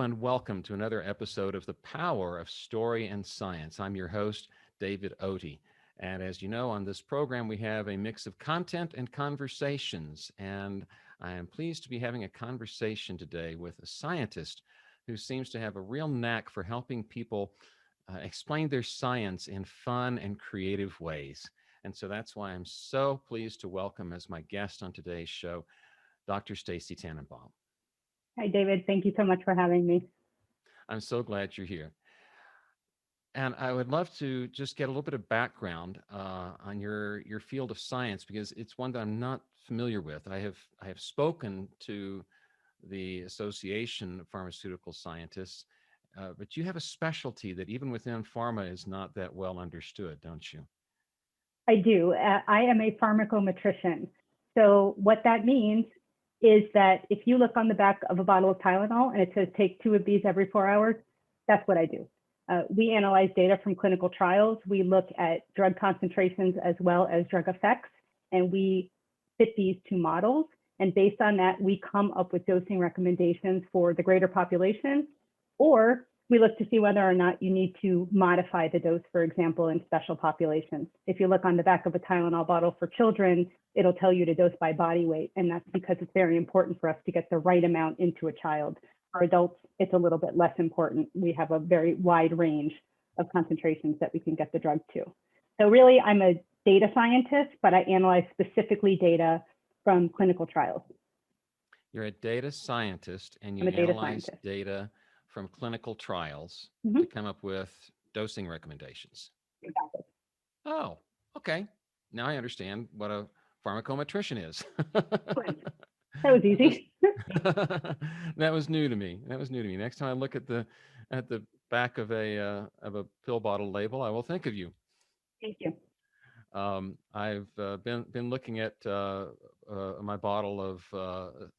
and welcome to another episode of The Power of Story and Science. I'm your host, David Oatey. And as you know, on this program, we have a mix of content and conversations. And I am pleased to be having a conversation today with a scientist who seems to have a real knack for helping people explain their science in fun and creative ways. And so that's why I'm so pleased to welcome as my guest on today's show, Dr. Stacey Tannenbaum. Hi, David. Thank you so much for having me. I'm so glad you're here. And I would love to just get a little bit of background on your field of science, because it's one that I'm not familiar with. I have spoken to the Association of Pharmaceutical Scientists, but you have a specialty that even within pharma is not that well understood, don't you? I do. I am a pharmacometrician. So what that means is that if you look on the back of a bottle of Tylenol and it says take 2 of these every 4 hours, that's what I do. We analyze data from clinical trials. We look at drug concentrations as well as drug effects, and we fit these to models. And based on that, we come up with dosing recommendations for the greater population, or we look to see whether or not you need to modify the dose, for example, in special populations. If you look on the back of a Tylenol bottle for children, it'll tell you to dose by body weight. And that's because it's very important for us to get the right amount into a child. For adults, it's a little bit less important. We have a very wide range of concentrations that we can get the drug to. So really, I'm a data scientist, but I analyze specifically data from clinical trials. You're a data scientist and you analyze data from clinical trials to come up with dosing recommendations. Exactly. Oh, okay. Now I understand what a pharmacometrician is. That was easy. That was new to me. Next time I look at the back of a pill bottle label, I will think of you. Thank you. I've been looking at my bottle of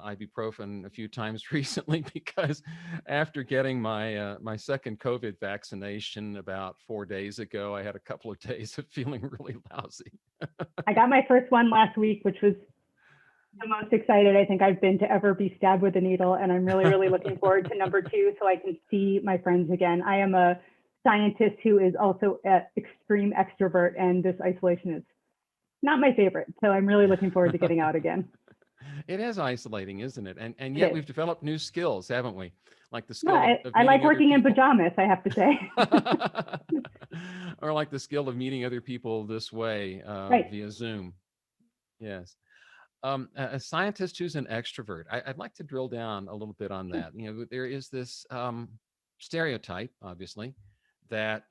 ibuprofen a few times recently, because after getting my second COVID vaccination about 4 days ago, I had a couple of days of feeling really lousy. I got my first one last week, which was the most excited I think I've been to ever be stabbed with a needle. And I'm really, really looking forward to number 2 so I can see my friends again. I am a scientist who is also an extreme extrovert, and this isolation is not my favorite. So I'm really looking forward to getting out again. It is isolating, isn't it? And yet we've developed new skills, haven't we? Like the skill of I like working in people. pajamas, I have to say. Or like the skill of meeting other people this way via Zoom. Yes. A scientist who's an extrovert. I'd like to drill down a little bit on that. You know, there is this stereotype, obviously, that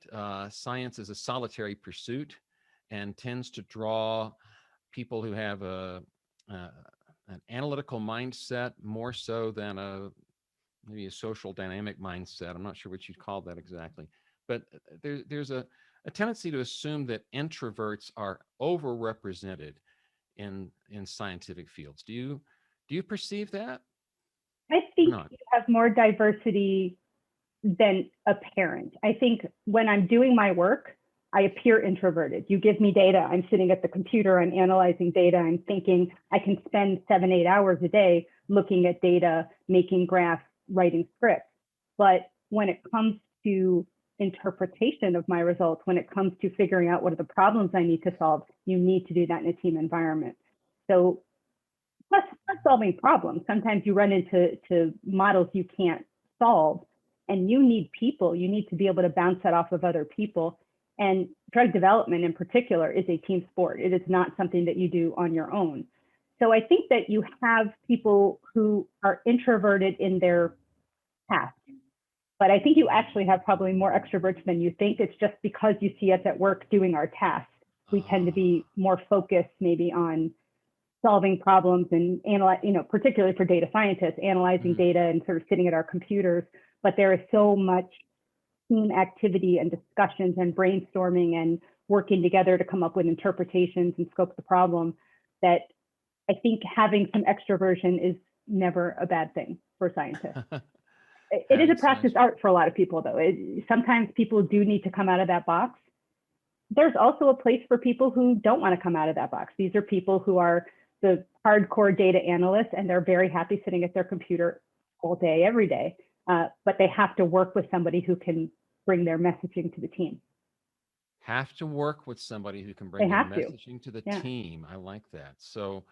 science is a solitary pursuit and tends to draw people who have an analytical mindset more so than maybe a social dynamic mindset. I'm not sure what you'd call that exactly, but there's a tendency to assume that introverts are overrepresented in scientific fields. Do you perceive that? I think you have more diversity than apparent. I think when I'm doing my work, I appear introverted. You give me data, I'm sitting at the computer, I'm analyzing data, I'm thinking I can spend 7-8 hours a day looking at data, making graphs, writing scripts. But when it comes to interpretation of my results, when it comes to figuring out what are the problems I need to solve, you need to do that in a team environment. So plus solving problems, sometimes you run into models you can't solve, and you need people. You need to be able to bounce that off of other people. And drug development in particular is a team sport. It is not something that you do on your own. So I think that you have people who are introverted in their past, but I think you actually have probably more extroverts than you think. It's just because you see us at work doing our tasks. We tend to be more focused maybe on solving problems and analyze, particularly for data scientists, analyzing data and sort of sitting at our computers. But there is so much team activity and discussions and brainstorming and working together to come up with interpretations and scope the problem that I think having some extroversion is never a bad thing for scientists. It is a practice art for a lot of people, though. Sometimes people do need to come out of that box. There's also a place for people who don't want to come out of that box. These are people who are the hardcore data analysts, and they're very happy sitting at their computer all day, every day. but they have to work with somebody who can bring their messaging to the team. Have to work with somebody who can bring their messaging to the team. I like that. So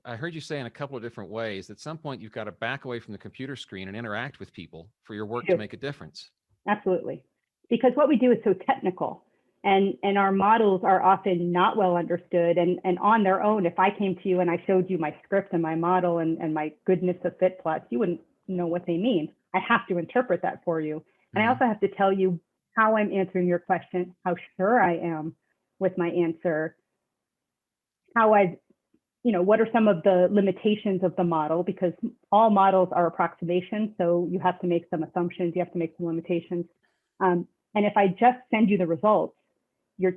I heard you say in a couple of different ways, at some point you've got to back away from the computer screen and interact with people for your work to make a difference. Absolutely. Because what we do is so technical, and our models are often not well understood, and on their own, if I came to you and I showed you my script and my model and my goodness of fit plots, you wouldn't know what they mean. I have to interpret that for you. And I also have to tell you how I'm answering your question, how sure I am with my answer, how I've, what are some of the limitations of the model, because all models are approximations. So you have to make some assumptions, you have to make some limitations. And if I just send you the results, you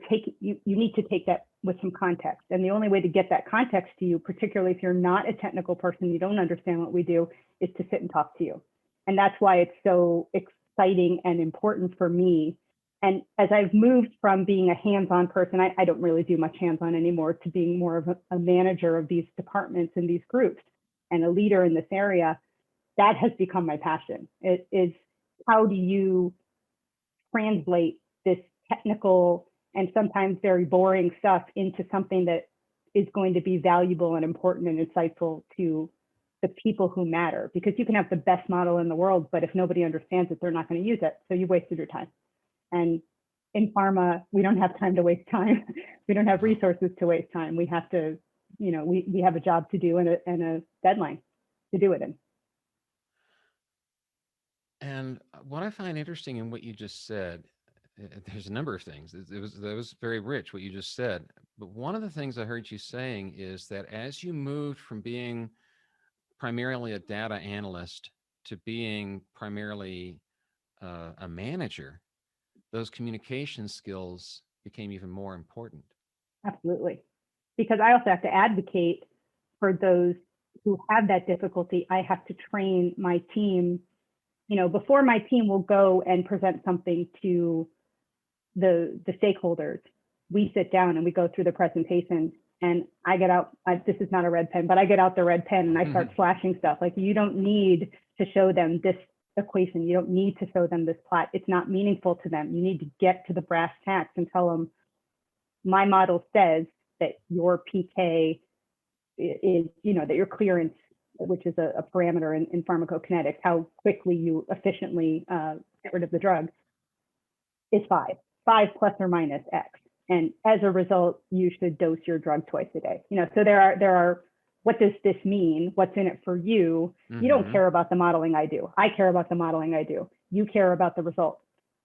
need to take that with some context. And the only way to get that context to you, particularly if you're not a technical person, you don't understand what we do, is to sit and talk to you. And that's why it's so exciting and important for me. And as I've moved from being a hands-on person, I don't really do much hands-on anymore, to being more of a manager of these departments and these groups and a leader in this area, that has become my passion. It is, how do you translate this technical and sometimes very boring stuff into something that is going to be valuable and important and insightful to the people who matter? Because you can have the best model in the world, but if nobody understands it, they're not going to use it. So you wasted your time. And in pharma, we don't have time to waste time. We don't have resources to waste time. We have to, we have a job to do and a deadline to do it in. And what I find interesting in what you just said, there's a number of things. That was very rich what you just said. But one of the things I heard you saying is that as you moved from being primarily a data analyst to being primarily a manager, those communication skills became even more important. Absolutely. Because I also have to advocate for those who have that difficulty. I have to train my team. Before my team will go and present something to the stakeholders, we sit down and we go through the presentation, and I get out, this is not a red pen, but I get out the red pen and I start flashing stuff. Like, you don't need to show them this equation. You don't need to show them this plot. It's not meaningful to them. You need to get to the brass tacks and tell them, my model says that your PK is, that your clearance, which is a parameter in pharmacokinetics, how quickly you efficiently get rid of the drug, is 5 plus or minus X. And as a result, you should dose your drug twice a day. So there are, what does this mean? What's in it for you? You don't care about the modeling I do. I care about the modeling I do. You care about the result.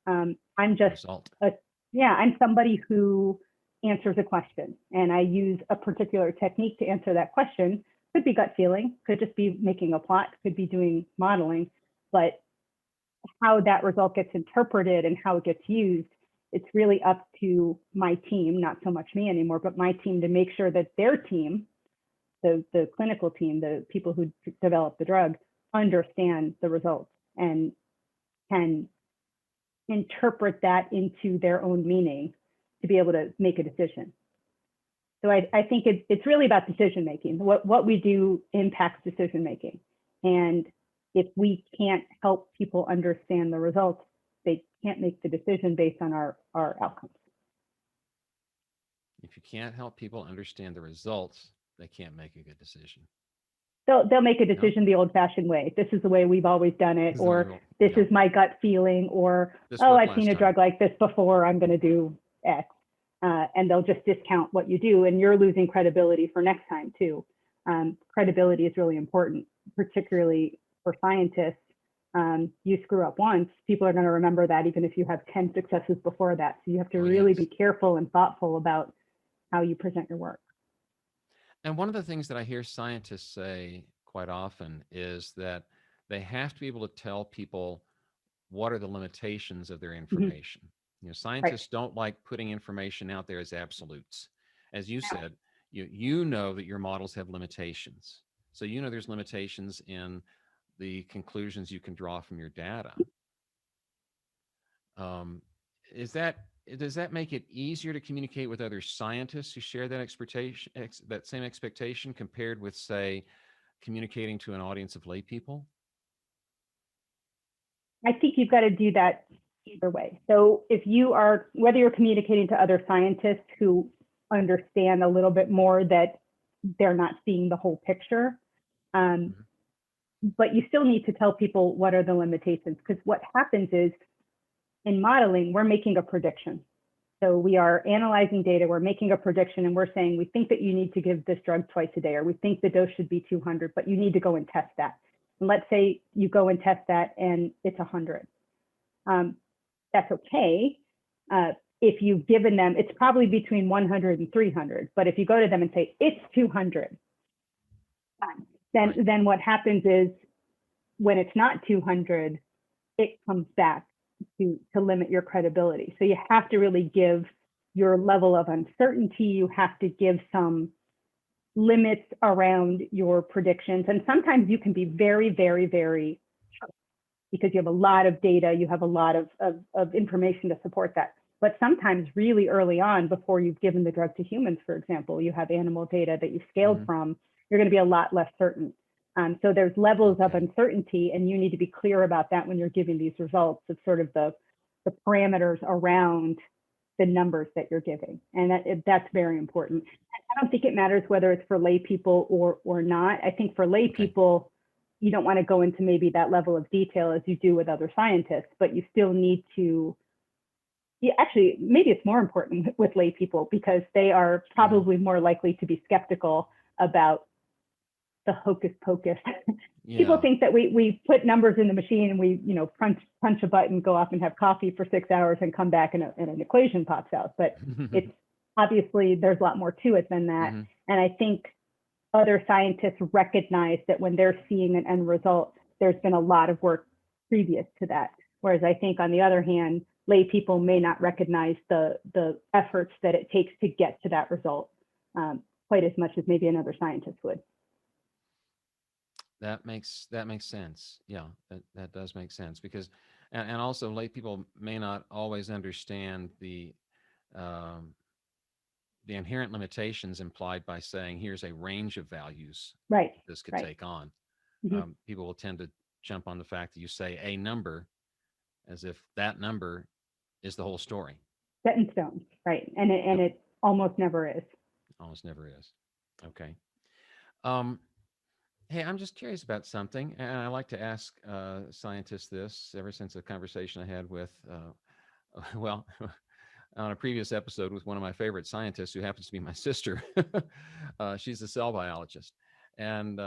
I'm just, I'm somebody who answers a question, and I use a particular technique to answer that question. Could be gut feeling, could just be making a plot, could be doing modeling, but how that result gets interpreted and how it gets used, it's really up to my team, not so much me anymore, but my team, to make sure that their team, the clinical team, the people who develop the drug, understand the results and can interpret that into their own meaning to be able to make a decision. So I think it's really about decision making. What we do impacts decision making. And if we can't help people understand the results, they can't make the decision based on our outcomes. If you can't help people understand the results, they can't make a good decision. They'll make a decision the old-fashioned way. This is the way we've always done it, or this is my gut feeling, or I've seen a drug like this before, I'm going to do X. And they'll just discount what you do, and you're losing credibility for next time too. Credibility is really important, particularly for scientists. You screw up once, people are going to remember that even if you have 10 successes before that. So you have to really be careful and thoughtful about how you present your work. And one of the things that I hear scientists say quite often is that they have to be able to tell people what are the limitations of their information. Scientists don't like putting information out there as absolutes. As you said, you know that your models have limitations. So there's limitations in the conclusions you can draw from your data. Does that make it easier to communicate with other scientists who share that expectation, that same expectation, compared with, say, communicating to an audience of lay people? I think you've got to do that either way. So if you are, whether you're communicating to other scientists who understand a little bit more that they're not seeing the whole picture, but you still need to tell people what are the limitations, because what happens is in modeling, we're making a prediction. So we are analyzing data, we're making a prediction, and we're saying, we think that you need to give this drug twice a day, or we think the dose should be 200, but you need to go and test that. And let's say you go and test that and it's 100. That's okay. If you've given them, it's probably between 100 and 300, but if you go to them and say, it's 200, then what happens is when it's not 200, it comes back to limit your credibility. So you have to really give your level of uncertainty. You have to give some limits around your predictions. And sometimes you can be very, very, very sure because you have a lot of data, you have a lot of information to support that. But sometimes really early on, before you've given the drug to humans, for example, you have animal data that you've scaled from, you're going to be a lot less certain. So there's levels of uncertainty, and you need to be clear about that when you're giving these results, of sort of the parameters around the numbers that you're giving. And that's very important. I don't think it matters whether it's for lay people or not. I think for lay people, you don't want to go into maybe that level of detail as you do with other scientists, but you still need to, actually, maybe it's more important with lay people because they are probably more likely to be skeptical about the hocus pocus. People think that we put numbers in the machine and we, punch a button, go off and have coffee for 6 hours and come back and an equation pops out. But it's obviously there's a lot more to it than that. And I think other scientists recognize that when they're seeing an end result, there's been a lot of work previous to that. Whereas I think on the other hand, lay people may not recognize the efforts that it takes to get to that result quite as much as maybe another scientist would. That makes sense. Yeah, that does make sense because, and also lay people may not always understand the inherent limitations implied by saying, here's a range of values this could take on. People will tend to jump on the fact that you say a number as if that number is the whole story. Set in stone, right? And it almost never is. Almost never is. Okay. Hey, I'm just curious about something, and I like to ask scientists this ever since a conversation I had with, well, on a previous episode with one of my favorite scientists who happens to be my sister. She's a cell biologist. And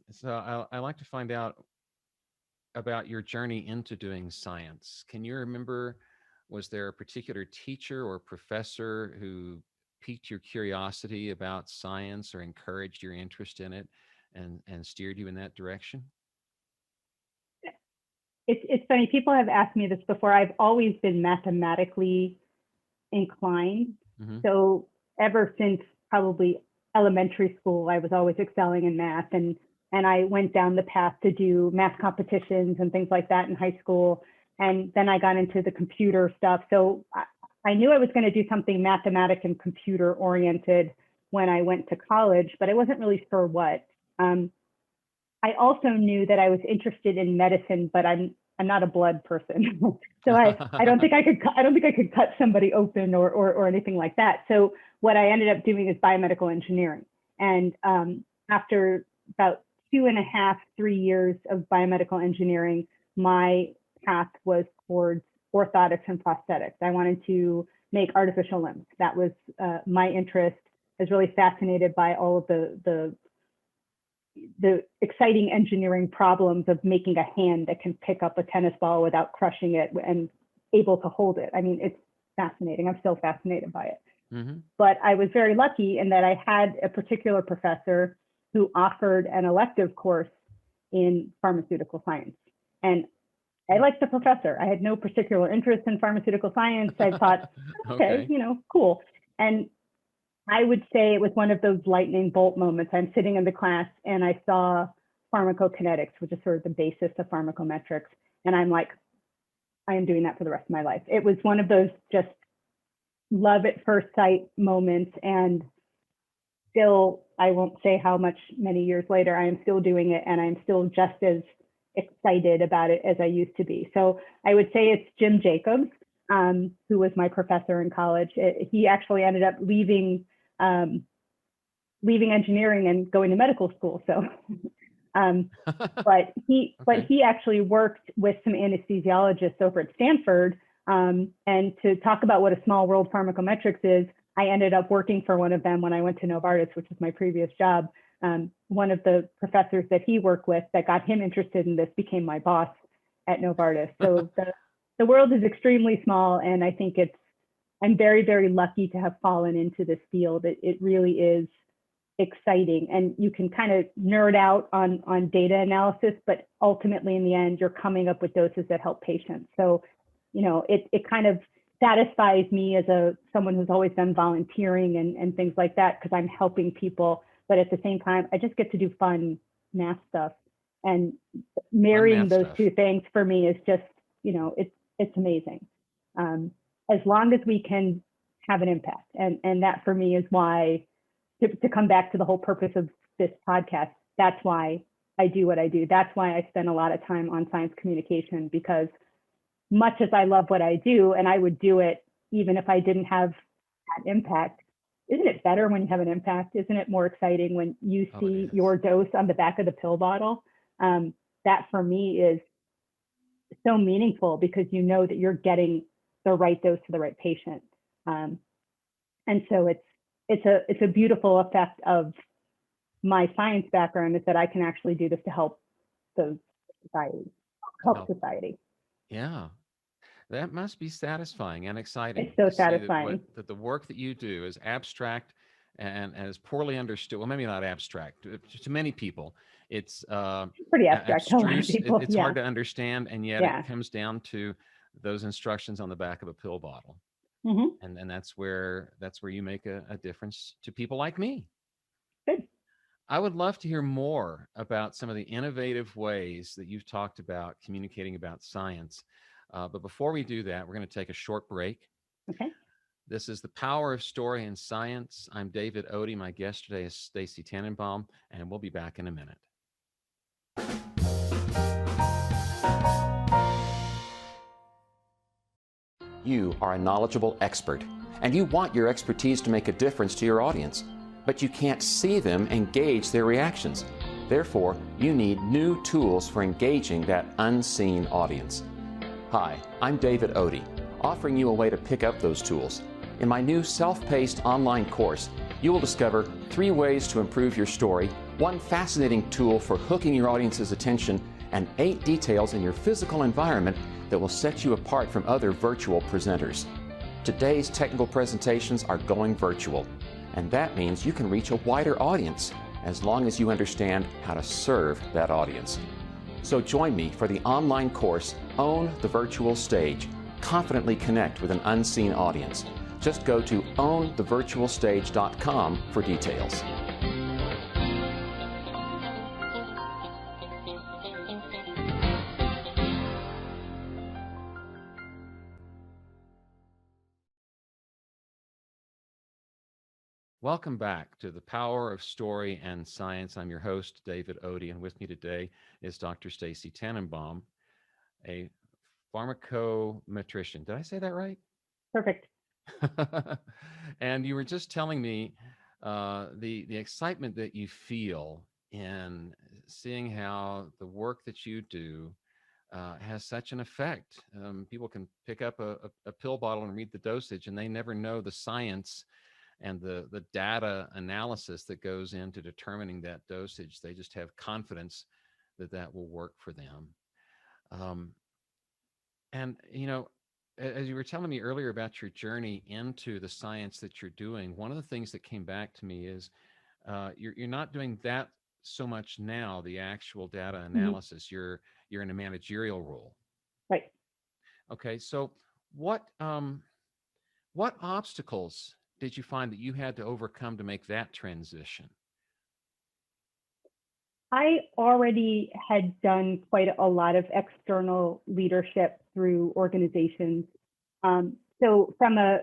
so I like to find out about your journey into doing science. Can you remember, was there a particular teacher or professor who piqued your curiosity about science or encouraged your interest in it? And steered you in that direction? It's funny. People have asked me this before. I've always been mathematically inclined. So ever since probably elementary school, I was always excelling in math. And I went down the path to do math competitions and things like that in high school. And then I got into the computer stuff. So I knew I was going to do something mathematic and computer oriented when I went to college, but I wasn't really sure what. I also knew that I was interested in medicine, but I'm not a blood person. So I don't think I could cut somebody open or anything like that. So what I ended up doing is biomedical engineering. And after about 2.5, 3 years of biomedical engineering, my path was towards orthotics and prosthetics. I wanted to make artificial limbs. That was my interest. I was really fascinated by all of the exciting engineering problems of making a hand that can pick up a tennis ball without crushing it and able to hold it. I mean, it's fascinating. I'm still fascinated by it. But I was very lucky in that I had a particular professor who offered an elective course in pharmaceutical science. And I liked the professor. I had no particular interest in pharmaceutical science. I thought, okay, cool. And I would say it was one of those lightning bolt moments. I'm sitting in the class and I saw pharmacokinetics, which is sort of the basis of pharmacometrics. And I'm like, I am doing that for the rest of my life. It was one of those just love at first sight moments. And still, I won't say how many years later, I am still doing it. And I'm still just as excited about it as I used to be. So I would say it's Jim Jacobs, who was my professor in college. He actually ended up leaving engineering and going to medical school. So, but he actually worked with some anesthesiologists over at Stanford. And to talk about what a small world pharmacometrics is, I ended up working for one of them when I went to Novartis, which was my previous job. One of the professors that he worked with that got him interested in this became my boss at Novartis. So the world is extremely small, and I think I'm very, very lucky to have fallen into this field. It really is exciting, and you can kind of nerd out on data analysis, but ultimately in the end, you're coming up with doses that help patients. So, it kind of satisfies me as someone who's always done volunteering and things like that, because I'm helping people. But at the same time, I just get to do fun math stuff, and marrying those two things for me is just, it's amazing. As long as we can have an impact, and that for me is why, to come back to the whole purpose of this podcast, that's why I do what I do. That's why I spend a lot of time on science communication, because much as I love what I do, and I would do it even if I didn't have that impact, isn't it better when you have an impact? Isn't it more exciting when you see your dose on the back of the pill bottle? That for me is so meaningful, because you know that you're getting the right dose to the right patient. And so it's a beautiful effect of my science background, is that I can actually do this to help society. Yeah. That must be satisfying and exciting. It's so satisfying. That the work that you do is abstract and as poorly understood. Well, maybe not abstract. To many people, it's pretty abstract. It's hard to understand, and yet it comes down to those instructions on the back of a pill bottle. Mm-hmm. And that's where you make a difference to people like me. Good. I would love to hear more about some of the innovative ways that you've talked about communicating about science. But before we do that, we're going to take a short break. Okay. This is The Power of Story and Science. I'm David Odie. My guest today is Stacey Tannenbaum, and we'll be back in a minute. You are a knowledgeable expert, and you want your expertise to make a difference to your audience, but you can't see them and gauge their reactions. Therefore, you need new tools for engaging that unseen audience. Hi, I'm David Odie, offering you a way to pick up those tools. In my new self-paced online course, you will discover 3 ways to improve your story, 1 fascinating tool for hooking your audience's attention, and 8 details in your physical environment that will set you apart from other virtual presenters. Today's technical presentations are going virtual, and that means you can reach a wider audience as long as you understand how to serve that audience. So join me for the online course, Own the Virtual Stage. Confidently connect with an unseen audience. Just go to ownthevirtualstage.com for details. Welcome back to The Power of Story and Science. I'm your host, David Odie, and with me today is Dr. Stacey Tannenbaum, a pharmacometrician. Did I say that right? Perfect. And you were just telling me the excitement that you feel in seeing how the work that you do has such an effect. People can pick up a pill bottle and read the dosage, and they never know the science and the data analysis that goes into determining that dosage. They just have confidence that will work for them. And, as you were telling me earlier about your journey into the science that you're doing, one of the things that came back to me is you're not doing that so much now, the actual data analysis. Mm-hmm. You're in a managerial role. Right. Okay. So what obstacles did you find that you had to overcome to make that transition? I already had done quite a lot of external leadership through organizations. So from a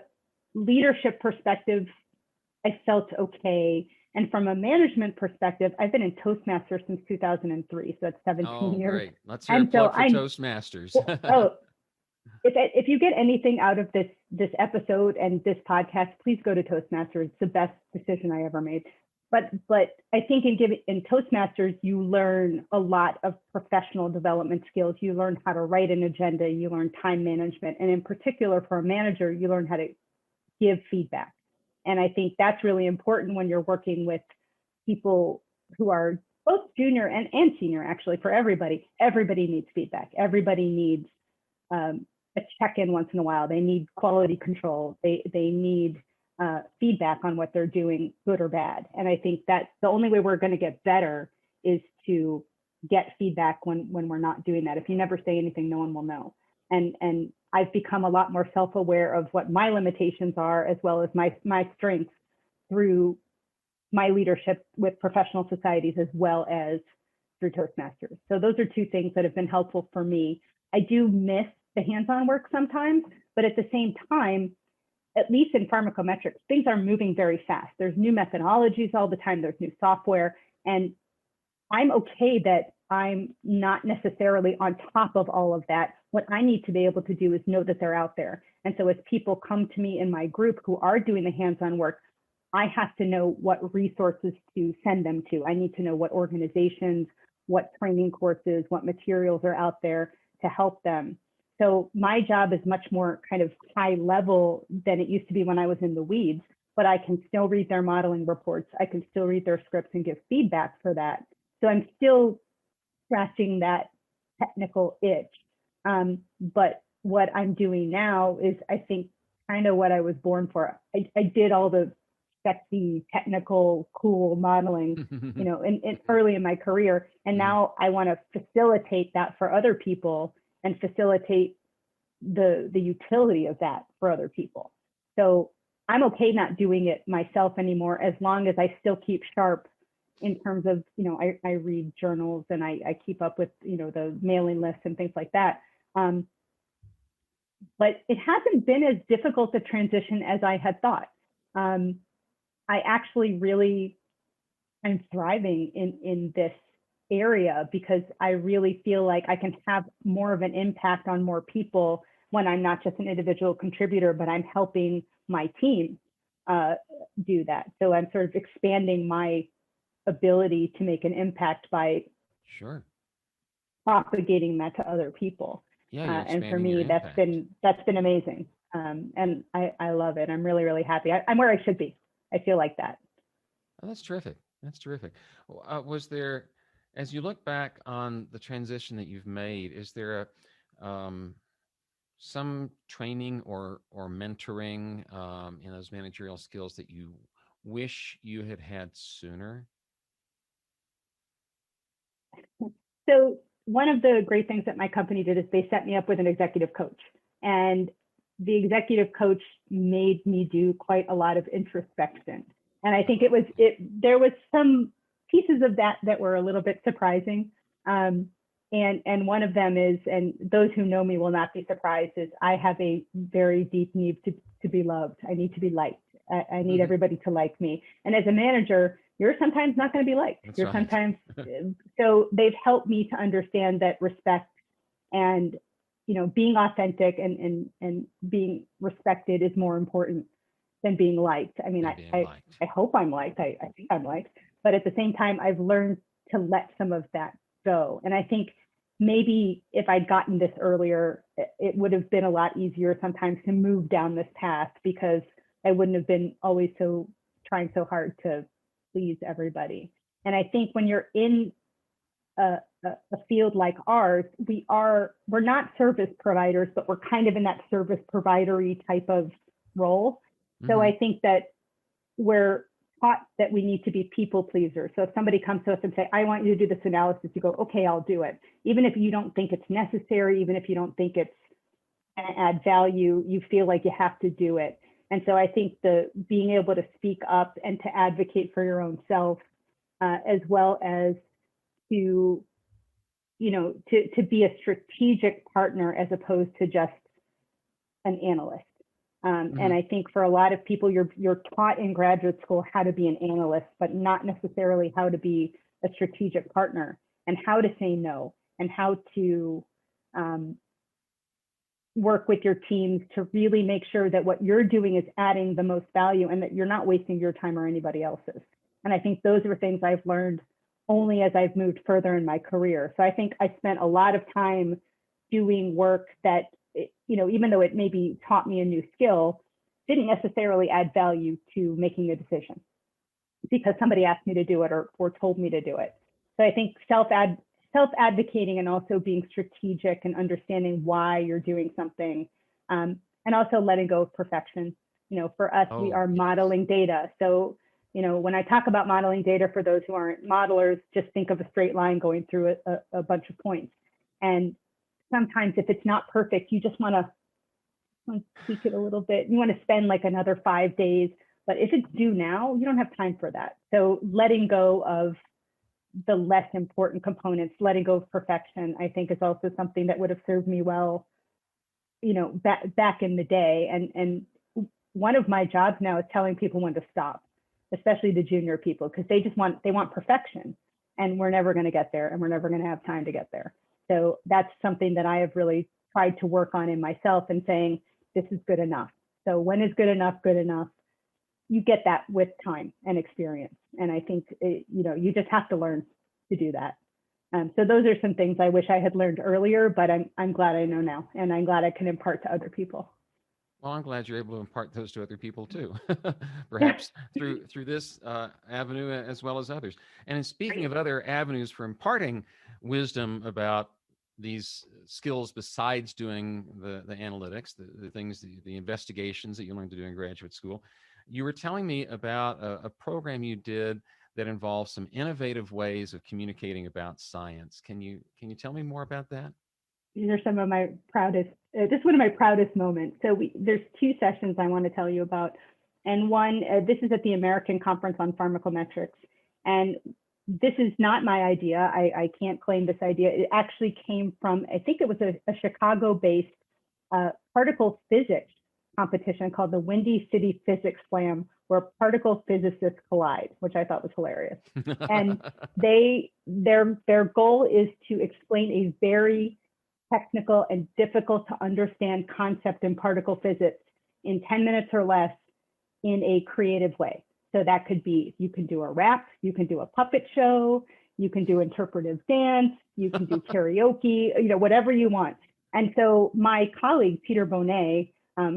leadership perspective, I felt okay. And from a management perspective, I've been in Toastmasters since 2003, so that's 17 years. Great. Let's hear a plug for Toastmasters. If you get anything out of this episode and this podcast, please go to Toastmasters. It's the best decision I ever made. But I think in Toastmasters, you learn a lot of professional development skills. You learn how to write an agenda, you learn time management, and in particular for a manager, you learn how to give feedback. And I think that's really important when you're working with people who are both junior and senior, actually, for everybody. Everybody needs feedback. Everybody needs a check-in once in a while. They need quality control. They need feedback on what they're doing, good or bad. And I think that the only way we're going to get better is to get feedback when we're not doing that. If you never say anything, no one will know. And I've become a lot more self-aware of what my limitations are, as well as my strengths through my leadership with professional societies, as well as through Toastmasters. So those are two things that have been helpful for me. I do miss the hands-on work sometimes, but at the same time, at least in pharmacometrics, things are moving very fast. There's new methodologies all the time. There's new software. And I'm okay that I'm not necessarily on top of all of that. What I need to be able to do is know that they're out there. And so as people come to me in my group who are doing the hands-on work, I have to know what resources to send them to. I need to know what organizations, what training courses, what materials are out there to help them. So my job is much more kind of high level than it used to be when I was in the weeds, but I can still read their modeling reports. I can still read their scripts and give feedback for that. So I'm still scratching that technical itch. But what I'm doing now is, I think, kind of what I was born for. I did all the sexy, technical, cool modeling, in early in my career. And now I want to facilitate that for other people and facilitate the utility of that for other people. So I'm okay not doing it myself anymore, as long as I still keep sharp in terms of, I read journals and I keep up with, the mailing lists and things like that. But it hasn't been as difficult a transition as I had thought. I actually really am thriving in this area, because I really feel like I can have more of an impact on more people when I'm not just an individual contributor, but I'm helping my team do that. So I'm sort of expanding my ability to make an impact by propagating that to other people. And for me, that's been amazing. And I love it. I'm really, really happy. I'm where I should be. I feel like that. Oh, that's terrific. That's terrific. Was there, as you look back on the transition that you've made, is there some training or mentoring in those managerial skills that you wish you had sooner? So one of the great things that my company did is they set me up with an executive coach, and the executive coach made me do quite a lot of introspection. And I think there was some pieces of that were a little bit surprising. And one of them is, and those who know me will not be surprised, is I have a very deep need to be loved. I need to be liked. I need everybody to like me. And as a manager, you're sometimes not going to be liked. That's you're right. Sometimes, so they've helped me to understand that respect and, being authentic and being respected is more important than being liked. I mean, I hope I'm liked. I think I'm liked. But at the same time, I've learned to let some of that go. And I think maybe if I'd gotten this earlier, it would have been a lot easier sometimes to move down this path, because I wouldn't have been always trying so hard to please everybody. And I think when you're in a field like ours, we're not service providers, but we're kind of in that service providery type of role. So I think that we're taught that we need to be people pleasers. So if somebody comes to us and say, I want you to do this analysis, you go, okay, I'll do it. Even if you don't think it's necessary, even if you don't think it's going to add value, you feel like you have to do it. And so I think being able to speak up and to advocate for your own self, as well as to be a strategic partner as opposed to just an analyst. And I think for a lot of people, you're taught in graduate school how to be an analyst, but not necessarily how to be a strategic partner, and how to say no, and how to work with your teams to really make sure that what you're doing is adding the most value and that you're not wasting your time or anybody else's. And I think those are things I've learned only as I've moved further in my career. So I think I spent a lot of time doing work that, even though it maybe taught me a new skill, didn't necessarily add value to making a decision because somebody asked me to do it or told me to do it. So I think self-advocating and also being strategic and understanding why you're doing something, and also letting go of perfection. For us, we are modeling data. So, when I talk about modeling data, for those who aren't modelers, just think of a straight line going through a bunch of points. And sometimes if it's not perfect, you just want to tweak it a little bit. You want to spend like another 5 days, but if it's due now, you don't have time for that. So letting go of the less important components, letting go of perfection, I think is also something that would have served me well, back in the day. And one of my jobs now is telling people when to stop, especially the junior people, because they want perfection, and we're never going to get there, and we're never going to have time to get there. So that's something that I have really tried to work on in myself, and saying, this is good enough. So when is good enough good enough? You get that with time and experience. And I think, you just have to learn to do that. So those are some things I wish I had learned earlier, but I'm glad I know now, and I'm glad I can impart to other people. Well, I'm glad you're able to impart those to other people too, perhaps through this avenue as well as others. And in speaking of other avenues for imparting wisdom about these skills besides doing the analytics, the things, the investigations that you learned to do in graduate school, you were telling me about a program you did that involves some innovative ways of communicating about science. Can you tell me more about that? These are some of my proudest, this is one of my proudest moments. So there's 2 sessions I want to tell you about. And one, this is at the American Conference on Pharmacometrics. And this is not my idea. I can't claim this idea. It actually came from, I think it was a Chicago-based particle physics competition called the Windy City Physics Slam, where particle physicists collide, which I thought was hilarious. And their goal is to explain a very technical and difficult to understand concept in particle physics in 10 minutes or less in a creative way. So that could be, you can do a rap, you can do a puppet show, you can do interpretive dance, you can do karaoke, whatever you want. And so my colleague, Peter Bonet,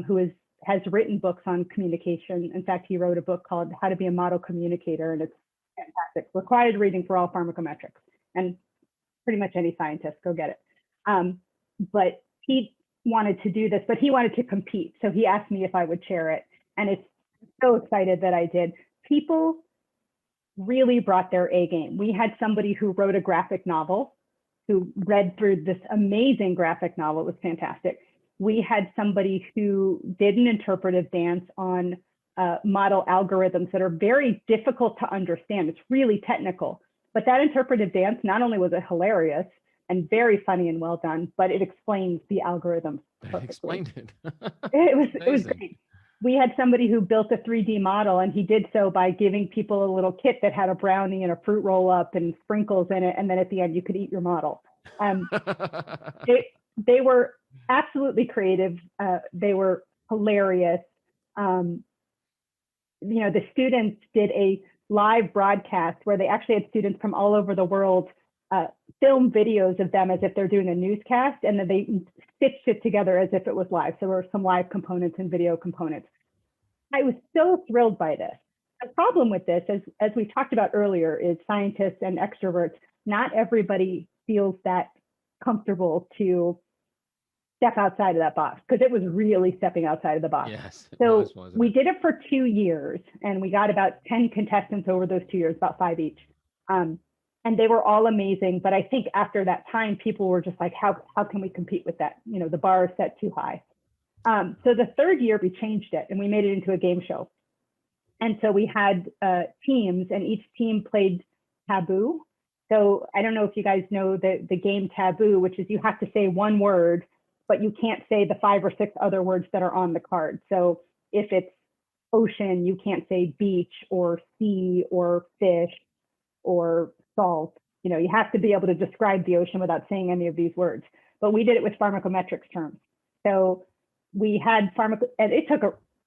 who has written books on communication. In fact, he wrote a book called How to Be a Model Communicator, and it's fantastic. Required reading for all pharmacometrics, and pretty much any scientist, go get it. But he wanted to do this, but he wanted to compete. So he asked me if I would chair it. And it's so excited that I did. People really brought their A game. We had somebody who wrote a graphic novel, who read through this amazing graphic novel. It was fantastic. We had somebody who did an interpretive dance on model algorithms that are very difficult to understand. It's really technical. But that interpretive dance, not only was it hilarious and very funny and well done, but it explains the algorithm perfectly. Explained it. It was great. We had somebody who built a 3D model, and he did so by giving people a little kit that had a brownie and a fruit roll up and sprinkles in it. And then at the end, you could eat your model. They were absolutely creative. They were hilarious. The students did a live broadcast where they actually had students from all over the world film videos of them as if they're doing a newscast, and then they stitched it together as if it was live. So there were some live components and video components. I was so thrilled by this. The problem with this, as we talked about earlier, is scientists and extroverts, not everybody feels that comfortable to step outside of that box, because it was really stepping outside of the box. Yes, so we did it for 2 years, and we got about 10 contestants over those 2 years, about 5 each. And they were all amazing. But I think after that time, people were just like, how can we compete with that? The bar is set too high. So the 3rd year, we changed it and we made it into a game show. And so we had teams, and each team played Taboo. So I don't know if you guys know the game Taboo, which is you have to say one word but you can't say the 5 or 6 other words that are on the card. So if it's ocean, you can't say beach or sea or fish or salt. You know, you have to be able to describe the ocean without saying any of these words. But we did it with pharmacometrics terms. So we had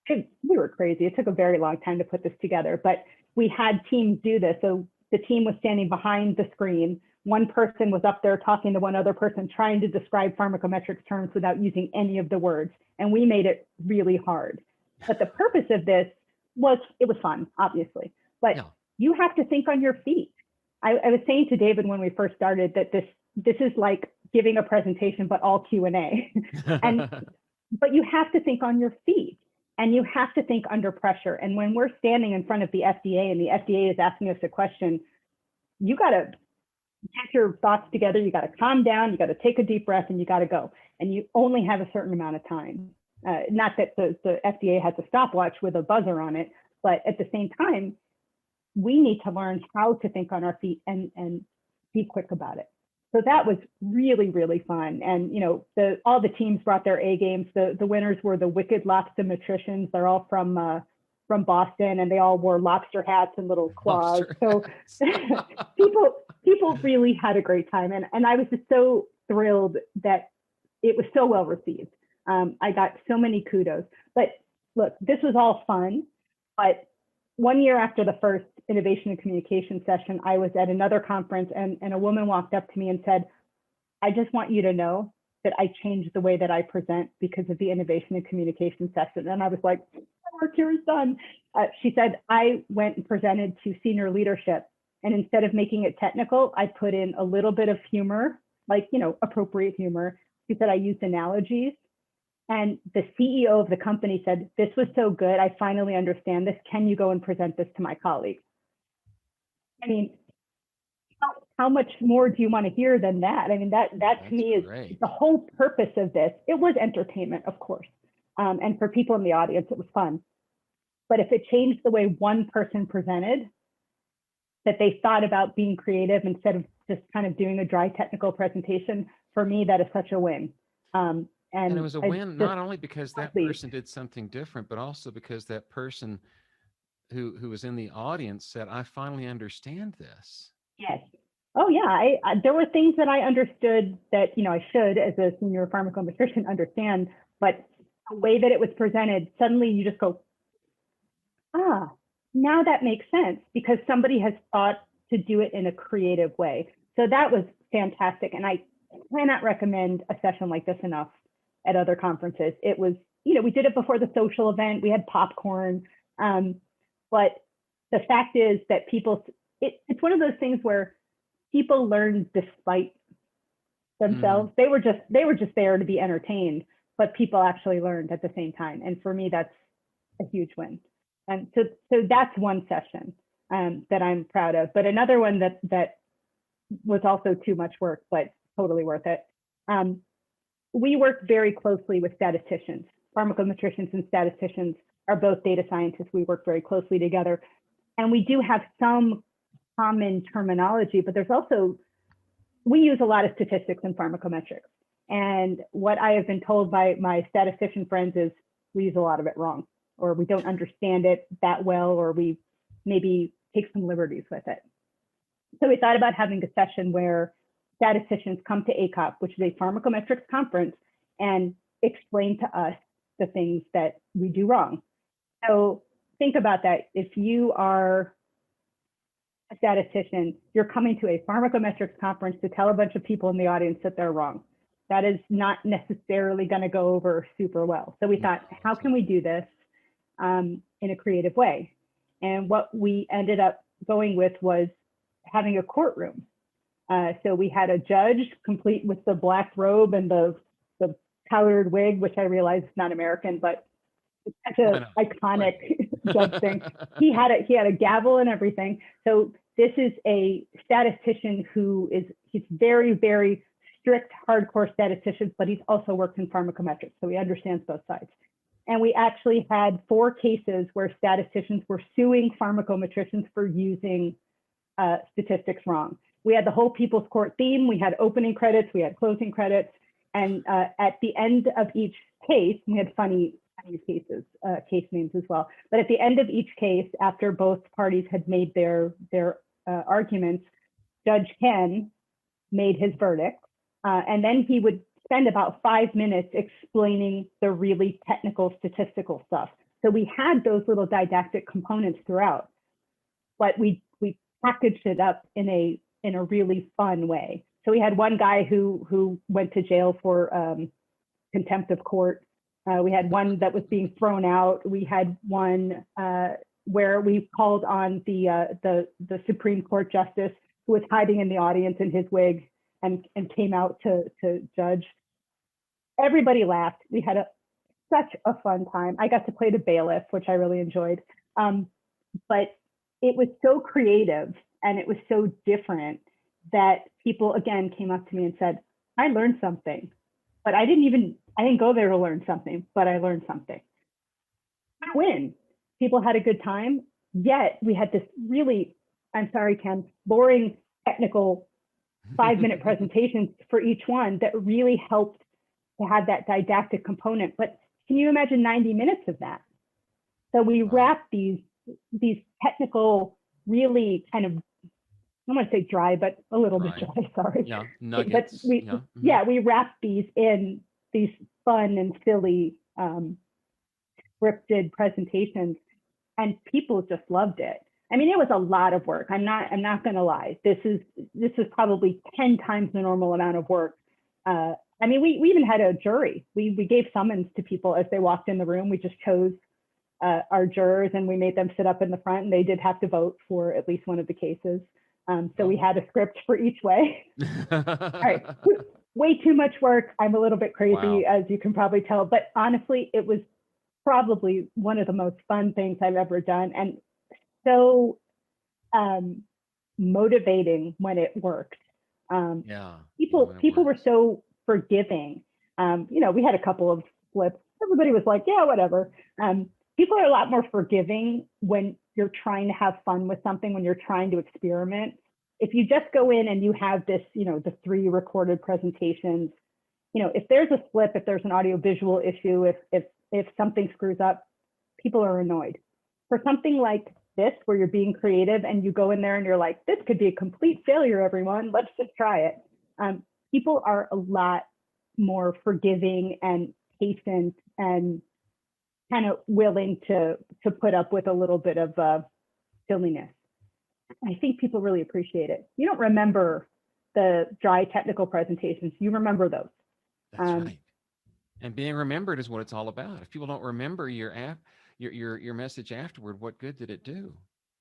and we were crazy. It took a very long time to put this together, but we had teams do this. So the team was standing behind the screen. One person was up there talking to one other person, trying to describe pharmacometrics terms without using any of the words. And we made it really hard. But the purpose of this was, it was fun, obviously, but you have to think on your feet. I was saying to David when we first started that this is like giving a presentation, but all Q&A. But you have to think on your feet, and you have to think under pressure. And when we're standing in front of the FDA and the FDA is asking us a question, you got to get your thoughts together. You got to calm down. You got to take a deep breath, and you got to go. And you only have a certain amount of time. Not that the FDA has a stopwatch with a buzzer on it, but at the same time, we need to learn how to think on our feet and be quick about it. So that was really, really fun. And, you know, all the teams brought their A games. The winners were the wicked lobstermetricians. They're all from Boston, and they all wore lobster hats and little claws. So people really had a great time. And I was just so thrilled that it was so well received. I got so many kudos. But look, this was all fun. But 1 year after the first innovation and communication session, I was at another conference, and a woman walked up to me and said, I just want you to know that I changed the way that I present because of the innovation and communication session. And I was like, my work here is done. She said, I went and presented to senior leadership, and instead of making it technical, I put in a little bit of humor, like, you know, appropriate humor. She said, I used analogies. And the CEO of the company said, this was so good. I finally understand this. Can you go and present this to my colleagues? I mean, how much more do you want to hear than that? I mean, that to me is the whole purpose of this. It was entertainment, of course. And for people in the audience, it was fun. But if it changed the way one person presented, that they thought about being creative instead of just kind of doing a dry technical presentation, for me, that is such a win. And it was a win, not only because that person did something different, but also because that person who was in the audience said, I finally understand this. Yes. Oh, yeah. I there were things that I understood that, you know, I should, as a senior pharmacometrician, understand, but the way that it was presented, suddenly you just go, now that makes sense, because somebody has thought to do it in a creative way. So that was fantastic. And I cannot recommend a session like this enough at other conferences. It was, you know, we did it before the social event, we had popcorn, but the fact is that it's one of those things where people learn despite themselves. They were just there to be entertained, but people actually learned at the same time. And for me, that's a huge win. And so that's one session that I'm proud of. But another one that was also too much work, but totally worth it. We work very closely with statisticians. Pharmacometricians and statisticians are both data scientists. We work very closely together. And we do have some common terminology, but there's also, we use a lot of statistics in pharmacometrics. And what I have been told by my statistician friends is we use a lot of it wrong, or we don't understand it that well, or we maybe take some liberties with it. So we thought about having a session where statisticians come to ACOP, which is a pharmacometrics conference, and explain to us the things that we do wrong. So think about that. If you are a statistician, you're coming to a pharmacometrics conference to tell a bunch of people in the audience that they're wrong. That is not necessarily going to go over super well. So we thought, how can we do this in a creative way? And what we ended up going with was having a courtroom. So we had a judge complete with the black robe and the powdered wig, which I realize is not American, but it's such an iconic judge thing. He had a gavel and everything. So this is a statistician he's very, very strict, hardcore statistician, but he's also worked in pharmacometrics, so he understands both sides. And we actually had 4 cases where statisticians were suing pharmacometricians for using statistics wrong. We had the whole People's Court theme. We had opening credits, we had closing credits, And at the end of each case, we had funny cases, case names as well. But at the end of each case, after both parties had made their arguments, Judge Ken made his verdict. And then he would spend about 5 minutes explaining the really technical statistical stuff. So we had those little didactic components throughout, but we packaged it up in a really fun way. So we had one guy who went to jail for contempt of court. We had one that was being thrown out. We had one where we called on the Supreme Court justice who was hiding in the audience in his wig and came out to judge. Everybody laughed. We had such a fun time. I got to play the bailiff, which I really enjoyed. But it was so creative and it was so different that people again came up to me and said, I learned something, but I didn't go there to learn something, but I learned something. Win. People had a good time, yet we had this really, I'm sorry, Ken, boring technical 5-minute presentations for each one that really helped to have that didactic component. But can you imagine 90 minutes of that? So we wrapped these technical, really kind of, I don't want to say dry, but a little bit dry, sorry. Yeah, nuggets. But we wrapped these in these fun and silly scripted presentations, and people just loved it. I mean, it was a lot of work. I'm not going to lie. This is probably 10 times the normal amount of work. I mean, we even had a jury. We gave summons to people as they walked in the room. We just chose our jurors and we made them sit up in the front, and they did have to vote for at least one of the cases. So we had a script for each way. All right, way too much work. I'm a little bit crazy, as you can probably tell, but honestly, it was probably one of the most fun things I've ever done, and so motivating when it worked. People were so forgiving. We had a couple of flips. Everybody was like, yeah, whatever. People are a lot more forgiving when you're trying to have fun with something, when you're trying to experiment. If you just go in and you have this, the 3 recorded presentations, if there's a slip, if there's an audio visual issue, if something screws up, people are annoyed. For something like this, where you're being creative and you go in there and you're like, this could be a complete failure, everyone, let's just try it. People are a lot more forgiving and patient and kind of willing to put up with a little bit of silliness. I think people really appreciate it. You don't remember the dry technical presentations. You remember those. That's right. And being remembered is what it's all about. If people don't remember your message afterward, what good did it do?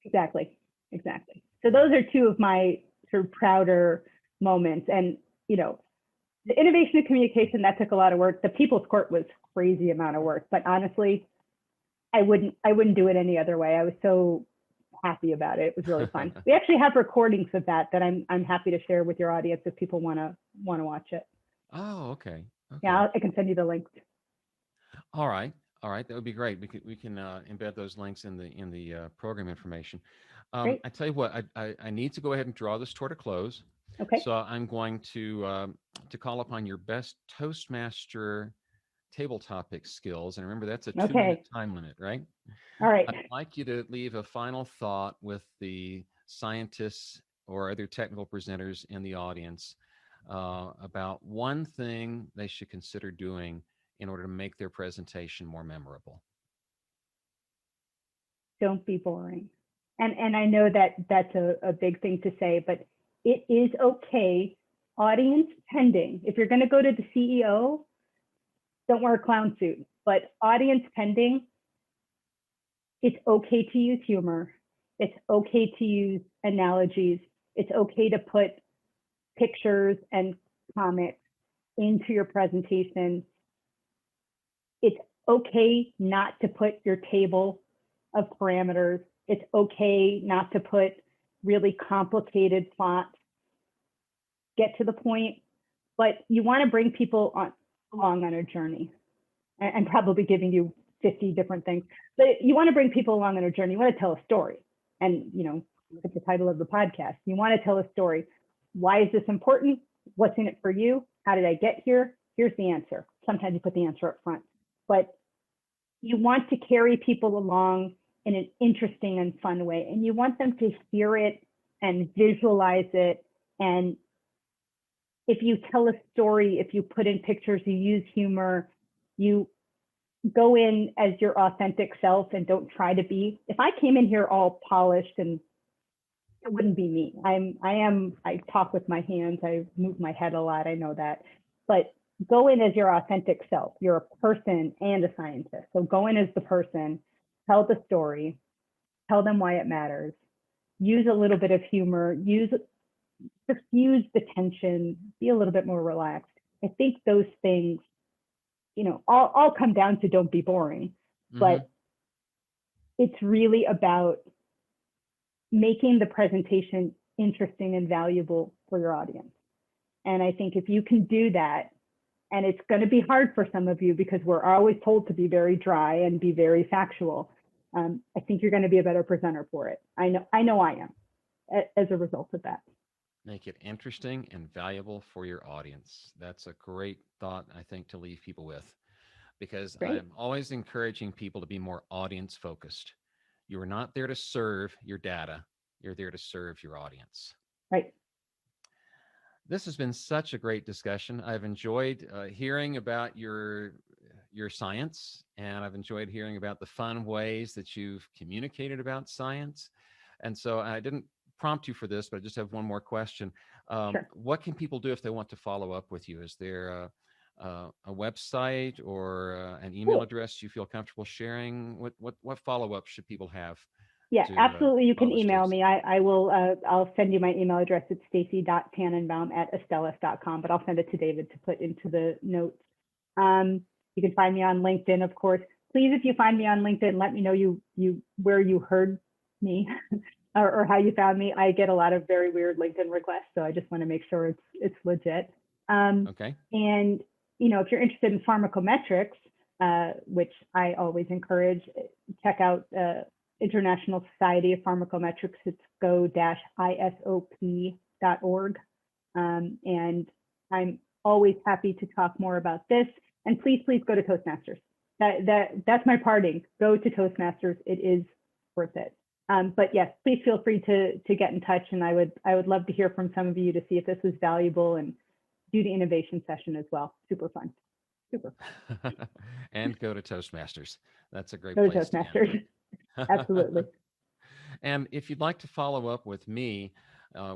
Exactly. So those are 2 of my sort of prouder moments. And, the innovation of communication, that took a lot of work. The People's Court was crazy amount of work, but honestly, I wouldn't do it any other way. I was so happy about it. It was really fun. We actually have recordings of that I'm happy to share with your audience if people want to watch it. Oh, okay. Yeah, I can send you the links. All right, that would be great. We can embed those links in the program information. I tell you what, I need to go ahead and draw this toward a close. Okay. So I'm going to call upon your best Toastmaster table topic skills, and remember that's a 2-minute time limit, right? All right. I'd like you to leave a final thought with the scientists or other technical presenters in the audience about one thing they should consider doing in order to make their presentation more memorable. Don't be boring. And I know that that's a big thing to say, but it is okay, audience pending. If you're going to go to the CEO, don't wear a clown suit, but audience pending, it's okay to use humor. It's okay to use analogies. It's okay to put pictures and comics into your presentation. It's okay not to put your table of parameters. It's okay not to put really complicated plots. Get to the point, but you want to bring people along on a journey. I'm probably giving you 50 different things, but you want to bring people along on a journey. You want to tell a story, and look at the title of the podcast. You want to tell a story. Why is this important? What's in it for you? How did I get here? here's the answer. Sometimes you put the answer up front, but you want to carry people along in an interesting and fun way. And you want them to hear it and visualize it. And if you tell a story, if you put in pictures, you use humor, you go in as your authentic self and don't try to be. If I came in here all polished, and it wouldn't be me. I talk with my hands, I move my head a lot, I know that. But go in as your authentic self. You're a person and a scientist. So go in as the person, tell the story, tell them why it matters, use a little bit of humor, diffuse the tension, be a little bit more relaxed. I think those things, all come down to don't be boring, but it's really about making the presentation interesting and valuable for your audience. And I think if you can do that, and it's going to be hard for some of you because we're always told to be very dry and be very factual, I think you're going to be a better presenter for it. I know I am as a result of that. Make it interesting and valuable for your audience. That's a great thought, I think, to leave people with, because I'm always encouraging people to be more audience focused. You are not there to serve your data. You're there to serve your audience. Right. This has been such a great discussion. I've enjoyed hearing about your science, and I've enjoyed hearing about the fun ways that you've communicated about science. And so I didn't prompt you for this, but I just have one more question. Sure. What can people do if they want to follow up with you? Is there a website or an email address you feel comfortable sharing? What follow-up should people have? Yeah, absolutely. You can email me. I will. I'll send you my email address. It's stacey.tannenbaum@astellas.com, but I'll send it to David to put into the notes. You can find me on LinkedIn, of course. Please, if you find me on LinkedIn, let me know where you heard me or how you found me. I get a lot of very weird LinkedIn requests, so I just want to make sure it's legit. Okay. And if you're interested in pharmacometrics, which I always encourage, check out International Society of Pharmacometrics. It's go-isop.org. And I'm always happy to talk more about this. And please go to Toastmasters. That's my parting. Go to Toastmasters. It is worth it. But yes, please feel free to get in touch. And I would love to hear from some of you to see if this was valuable, and do the innovation session as well. Super fun. Super fun. And go to Toastmasters. That's a great place. Go to Toastmasters. Absolutely. And if you'd like to follow up with me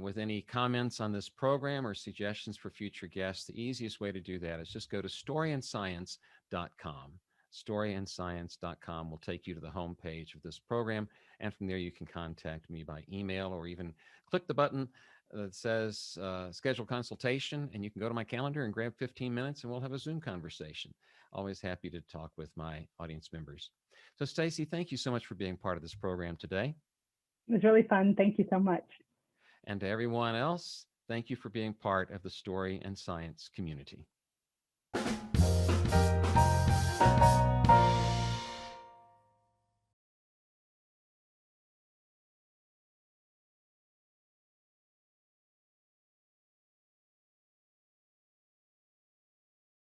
with any comments on this program or suggestions for future guests, the easiest way to do that is just go to storyandscience.com. Storyandscience.com will take you to the homepage of this program. And from there, you can contact me by email, or even click the button that says schedule consultation, and you can go to my calendar and grab 15 minutes and we'll have a Zoom conversation. Always happy to talk with my audience members. So Stacey, thank you so much for being part of this program today. It was really fun. Thank you so much. And to everyone else, thank you for being part of the Story and Science community.